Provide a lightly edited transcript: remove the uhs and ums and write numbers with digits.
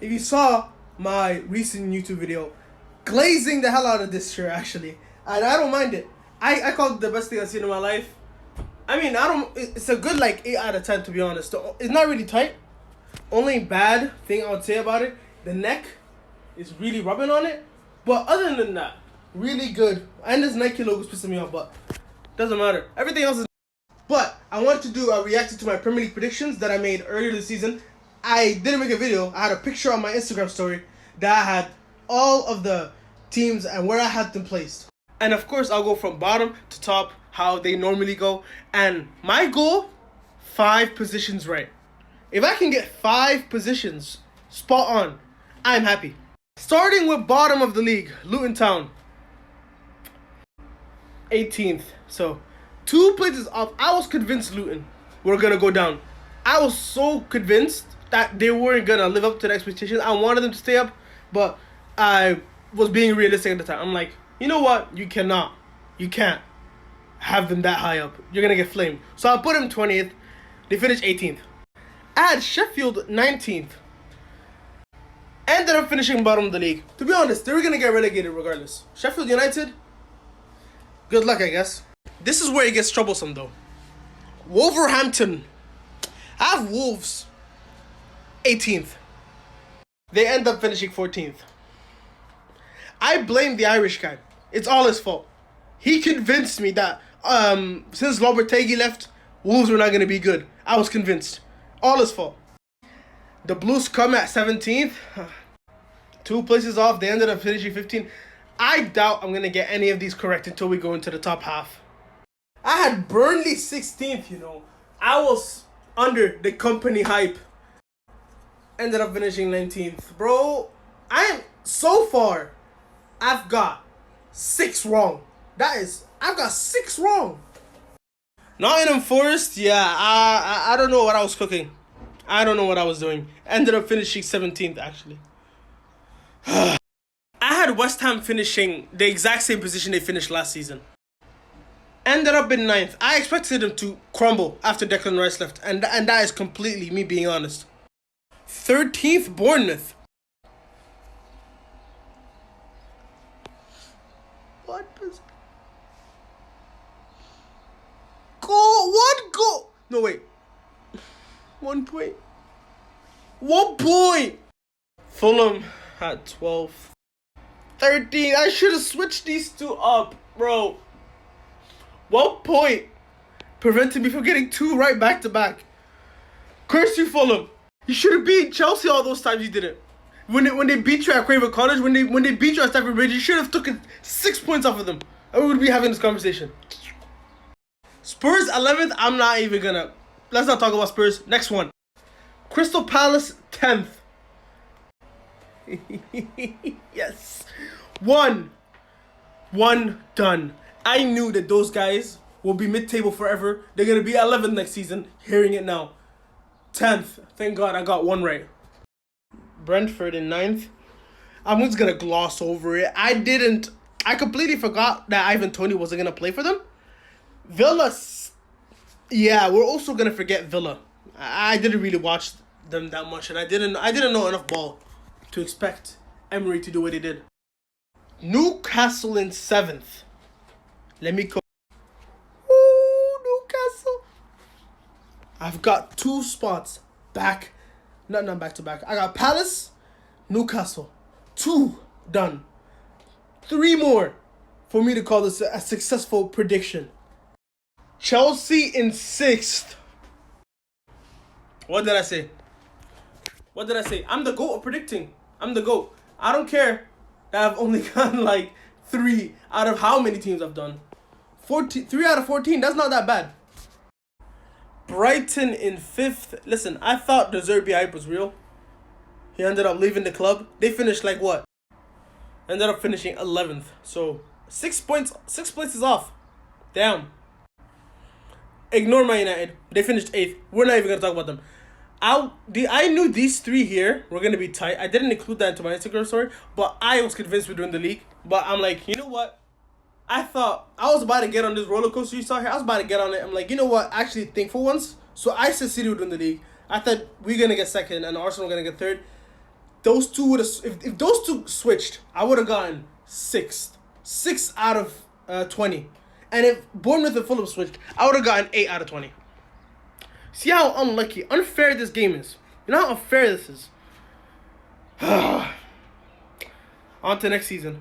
if you saw my recent YouTube video, glazing the hell out of this shirt actually, and I don't mind it. I call it the best thing I've seen in my life. I mean, it's a good like 8 out of 10 to be honest. It's not really tight. Only bad thing I would say about it, the neck is really rubbing on it. But other than that, really good. And this Nike logo is pissing me off, but doesn't matter. Everything else is. But I wanted to do a reaction to my Premier League predictions that I made earlier this season. I didn't make a video. I had a picture on my Instagram story that I had all of the teams and where I had them placed. And of course, I'll go from bottom to top, how they normally go. And my goal, 5 positions right. If I can get 5 positions spot on, I'm happy. Starting with bottom of the league, Luton Town. 18th. So, 2 places off. I was convinced Luton were going to go down. I was so convinced that they weren't going to live up to the expectations. I wanted them to stay up, but I was being realistic at the time. I'm like, you know what? You can't have them that high up. You're going to get flamed. So I put them 20th. They finished 18th. I had Sheffield 19th. Ended up finishing bottom of the league. To be honest, they were going to get relegated regardless. Sheffield United, good luck, I guess. This is where it gets troublesome, though. Wolverhampton. I have Wolves 18th. They end up finishing 14th. I blame the Irish guy. It's all his fault. He convinced me that since Lopetegui left, Wolves were not going to be good. I was convinced. All his fault. The Blues come at 17th. 2 places off. They ended up finishing 15th. I doubt I'm going to get any of these correct until we go into the top half. I had Burnley 16th, you know. I was under the company hype. Ended up finishing 19th. Bro, so far, I've got 6 wrong. I've got 6 wrong. Nottingham Forest, yeah, I don't know what I was cooking. I don't know what I was doing. Ended up finishing 17th, actually. I had West Ham finishing the exact same position they finished last season. Ended up in 9th. I expected them to crumble after Declan Rice left, and that is completely me being honest. 13th, Bournemouth. What position? One goal. No, wait. 1 point. 1 point. Fulham had 12. 13. I should have switched these 2 up, bro. 1 point prevented me from getting 2 right back to back. Curse you, Fulham. You should have beat Chelsea all those times you didn't. When they beat you at Craven Cottage, when they beat you at Stamford Bridge, you should have taken 6 points off of them. And we would be having this conversation. Spurs 11th, I'm not even gonna. Let's not talk about Spurs. Next one. Crystal Palace 10th. Yes. One done. I knew that those guys will be mid-table forever. They're gonna be 11th next season. Hearing it now. 10th. Thank God I got 1 right. Brentford in 9th. I'm just gonna gloss over it. I completely forgot that Ivan Toney wasn't gonna play for them. Villa, yeah, we're also gonna forget Villa. I didn't really watch them that much, and I didn't know enough ball to expect Emery to do what he did. Newcastle in 7th. Let me go. Ooh, Newcastle. I've got 2 spots back. Not back to back. I got Palace, Newcastle. 2 done. 3 more for me to call this a successful prediction. Chelsea in 6th. What did I say? I'm the GOAT of predicting. I'm the GOAT. I don't care that I've only gotten like 3 out of how many teams I've done. 3 out of 14. That's not that bad. Brighton in 5th. Listen, I thought the Zerbi hype was real. He ended up leaving the club. They finished like what? Ended up finishing 11th. So 6 points. 6 places off. Damn. Ignore Man United. They finished 8th. We're not even going to talk about them. I knew these 3 here were going to be tight. I didn't include that into my Instagram story, but I was convinced we'd win the league. But I'm like, you know what? I thought I was about to get on this roller coaster you saw here. I was about to get on it. I'm like, you know what? Actually think for once. So I said City would win the league. I thought we're going to get 2nd and Arsenal going to get 3rd. those two would have, if those two switched, I would have gotten 6 out of 20. And if Bournemouth and Fulham switched, I would have gotten 8 out of 20. See how unlucky, unfair this game is. You know how unfair this is. On to next season.